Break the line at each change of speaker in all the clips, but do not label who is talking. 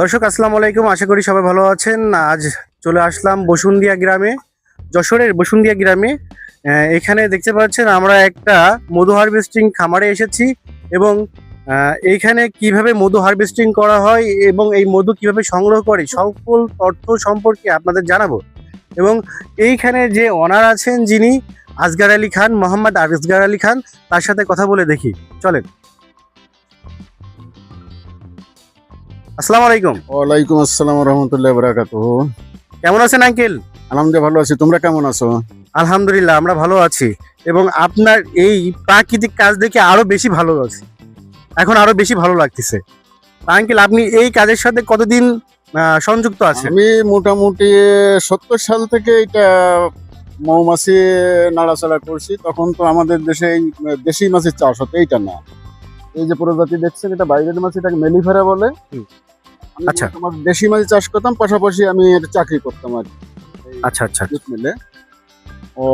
দর্শক আসসালামু আলাইকুম, আশা করি সবাই ভালো আছেন। আজ চলে আসলাম বসুন্ধিয়া গ্রামে, যশোরের বসুন্ধিয়া গ্রামে। এখানে দেখতে পাচ্ছেন আমরা একটা মধু হারভেস্টিং খামারে এসেছি এবং এইখানে কিভাবে মধু হারভেস্টিং করা হয় এবং এই মধু কিভাবে সংগ্রহ করে সকল তথ্য সম্পর্কে আপনাদের জানাবো। এবং এইখানে যে অনার আছেন যিনি আসগার আলী খান, মোহাম্মদ আসগার আলী খান, তার সাথে কথা বলে দেখি, চলেন। আসসালামু আলাইকুম।
ওয়ালাইকুম আসসালাম রহমতুল্লাহ বারাকাতুহু।
কেমন আছেন আঙ্কেল?
আলহামদুলিল্লাহ ভালো আছি, তোমরা কেমন আছো?
আলহামদুলিল্লাহ আমরা ভালো আছি এবং আপনার এই প্রাকৃতিক কাজ দেখে আরো বেশি ভালো আছে, এখন আরো বেশি ভালো লাগতেছে। আঙ্কেল, আপনি এই কাজের সাথে কতদিন সংযুক্ত আছেন?
আমি মোটামুটি 70 সাল থেকে এটা মৌমাছি নাড়াচাড়া করছি। তখন তো আমাদের দেশে এই দেশি মাছের চাষ হতো, এইটা না। এই যে প্রজাতি দেখছেন, এটা বাইরের মাছ, এটাকে মেলিফেরা বলে। আমি
আচ্ছা।
তোমার দেশি মাছ চাষ করতাম, পাশাপাশি আমি এটা চাকরি করতাম আর কি।
আচ্ছা আচ্ছা।
জুট মিলে। ও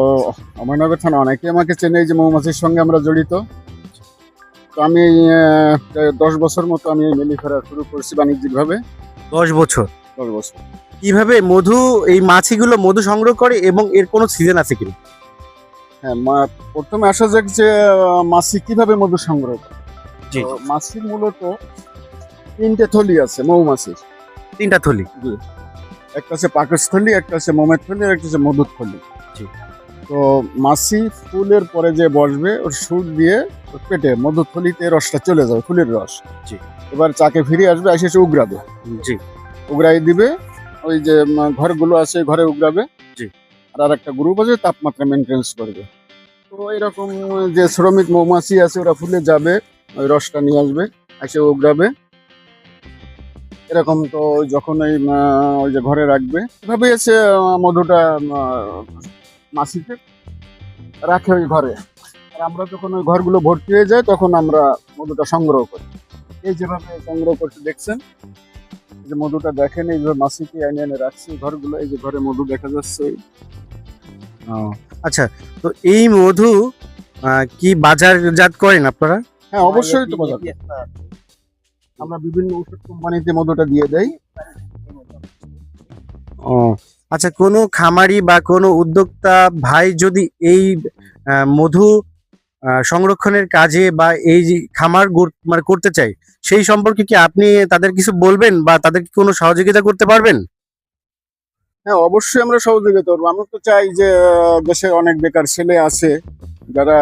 অমরনগর থানা অনেকে আমাকে চেনে, এই যে মৌমাছির সঙ্গে আমরা জড়িত। তো আমি প্রায় 10 বছর মতো আমি এই মেলিফেরা শুরু করছি বাণিজ্যিকভাবে।
10 বছর।
10 বছর।
কিভাবে মধু, এই মাছিগুলো মধু সংগ্রহ করে এবং এর কোনো সিজন আছে কিনা?
হ্যাঁ, প্রথমে আসা যাক যে মাছি কিভাবে মধু সংগ্রহ করে।
জি।
তো মাছির মূলত 3টে থলি আছে মৌমাছির।
3টা থলি।
একটা হচ্ছে পাকস্থলী, একটা হচ্ছে মোমের থলি, আর একটা হচ্ছে মধুর থলি।
জি।
তো মাছি ফুলের পরে যে বসবে, ওর সুর দিয়ে ওর পেটে মধুর থলিতে রসটা চলে যাবে, ফুলের রস।
জি।
এবার চাকে ফিরে আসবে, এসে উগরাবে।
জি।
উগরাই দিবে, ওই যে ঘরগুলো আছে ঘরে উগরাবে।
জি।
আর একটা গ্রুপ আছে তাপমাত্রা মেনটেন্স করবে। তো এরকম যে শ্রমিক মৌমাছি আছে, ওরা ফুলে যাবে, ওই রসটা নিয়ে আসবে, এসে উগরাবে। এরকম তো যখন ওই যে ঘরে রাখবে, এভাবে এসে মধুটা মাছিতে রাখে ওই ঘরে। আর আমরা যখন ওই ঘরগুলো ভর্তি হয়ে যায়, তখন আমরা মধুটা সংগ্রহ করি। এই যেভাবে সংগ্রহ করতে দেখছেন, এই যে মধুটা দেখেন, এইভাবে মাছিকে এনে এনে রাখছি ঘরগুলো। এই যে ঘরে মধু দেখা যাচ্ছে।
আচ্ছা, তো এই মধু কি বাজারজাত করেন আপনারা?
হ্যাঁ, অবশ্যই তো বাজার। আমরা বিভিন্ন ওষুধ কোম্পানিতে মধুটা দিয়ে দেই।
ও আচ্ছা, কোনো খামারি বা কোনো উদ্যোক্তা ভাই যদি এই মধু সংরক্ষণের কাজে বা এই যে খামার মানে করতে চাই, সেই সম্পর্কে কি আপনি তাদের কিছু বলবেন বা তাদেরকে কোনো সহযোগিতা করতে পারবেন?
হ্যাঁ, অবশ্যই আমরা সহযোগিতা করবো। আমরা তো চাই যে দেশে অনেক বেকার ছেলে আছে যারা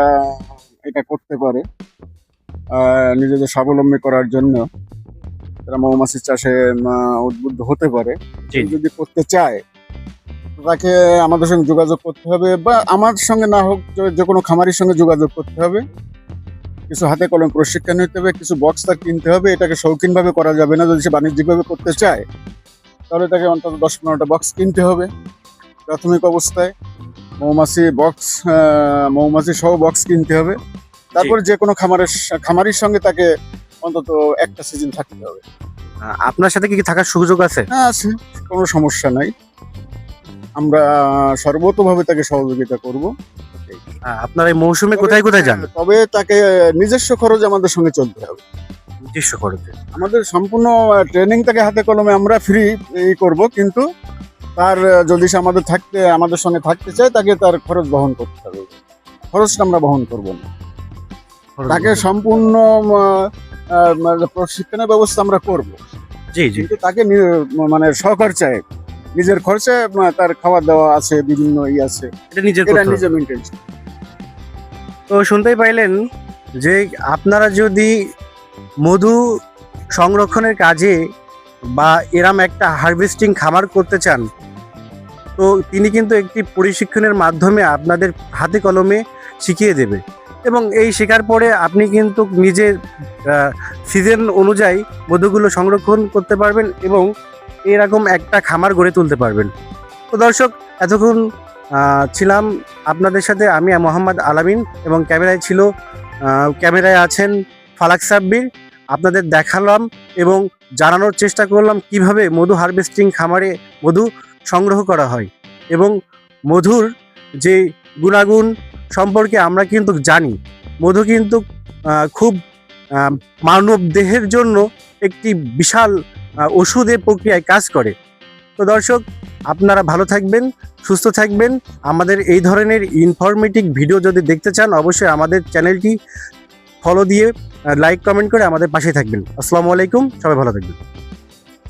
এটা করতে পারে, নিজেদের স্বাবলম্বী করার জন্য তারা মৌমাছি চাষে উদ্বুদ্ধ হতে পারে।
জি।
যদি করতে চায়, তাকে আমাদের সঙ্গে যোগাযোগ করতে হবে, বা আমার সঙ্গে না হোক যে কোনো খামারির সঙ্গে যোগাযোগ করতে হবে। কিছু হাতে কলম প্রশিক্ষণ নিতে হবে, কিছু বক্স তার কিনতে হবে। এটাকে শৌখিনভাবে করা যাবে না। যদি সে বাণিজ্যিকভাবে করতে চায়, তাহলে তাকে অন্তত 10-15টা বক্স কিনতে হবে প্রাথমিক অবস্থায়। মৌমাছি সহ বক্স কিনতে হবে। তারপরে যে কোনো খামারির সঙ্গে তাকে অন্তত একটা সিজন থাকতে হবে।
আপনার সাথে কি থাকার সুযোগ আছে?
হ্যাঁ, আছে, কোনো সমস্যা নাই। আমরা সর্বতোভাবে তাকে সহযোগিতা করব।
আপনার এই মৌসুমে কোথায় কোথায় যান?
তবে তাকে নিজস্ব খরচ আমাদের সঙ্গে চলতে হবে।
নিজস্ব খরচে?
আমাদের সম্পূর্ণ ট্রেনিং তাকে হাতে কলমে আমরা ফ্রি করব, কিন্তু তার যদি সে আমাদের সঙ্গে থাকতে চায়, তাকে তার খরচ বহন করতে হবে। খরচটা আমরা বহন করব না। তাকে সম্পূর্ণ প্রশিক্ষণের ব্যবস্থা আমরা করব।
জি জি।
কিন্তু তাকে মানে স্বখরচায়, নিজের খরচে তার খাওয়া দাওয়া আছে, বিভিন্ন আছে,
এটা নিজের
এটা
করতে হবে।
নিজে মেনটেন।
তো শুনতেই পাইলেন যে আপনারা যদি মধু সংরক্ষণের কাজে বা এরম একটা হারভেস্টিং খামার করতে চান, তো তিনি কিন্তু একটি প্রশিক্ষণের মাধ্যমে আপনাদের হাতে কলমে শিখিয়ে দেবে এবং এই শেখার পরে আপনি কিন্তু নিজের সিজন অনুযায়ী মধুগুলো সংরক্ষণ করতে পারবেন এবং এরকম একটা খামার গড়ে তুলতে পারবেন। তো দর্শক, এতক্ষণ ছিলাম আপনাদের সাথে আমি মোহাম্মদ আলামিন এবং ক্যামেরায় আছেন ফালাক সাব্বির। আপনাদের দেখালাম এবং জানানোর চেষ্টা করলাম কিভাবে মধু হারভেস্টিং খামারে মধু সংগ্রহ করা হয় এবং মধুর যে গুণাগুণ সম্পর্কে আমরা কিন্তু জানি। মধু কিন্তু খুব মানব দেহের জন্য একটি বিশাল ওষুধের প্রক্রিয়ায় কাজ করে। তো দর্শক, আপনারা ভালো থাকবেন, সুস্থ থাকবেন। আমাদের এই ধরনের ইনফরমেটিভ ভিডিও যদি দেখতে চান, অবশ্যই আমাদের চ্যানেলটি ফলো দিয়ে লাইক কমেন্ট করে আমাদের পাশে থাকবেন। আসসালামু আলাইকুম, সবাই ভালো থাকবেন।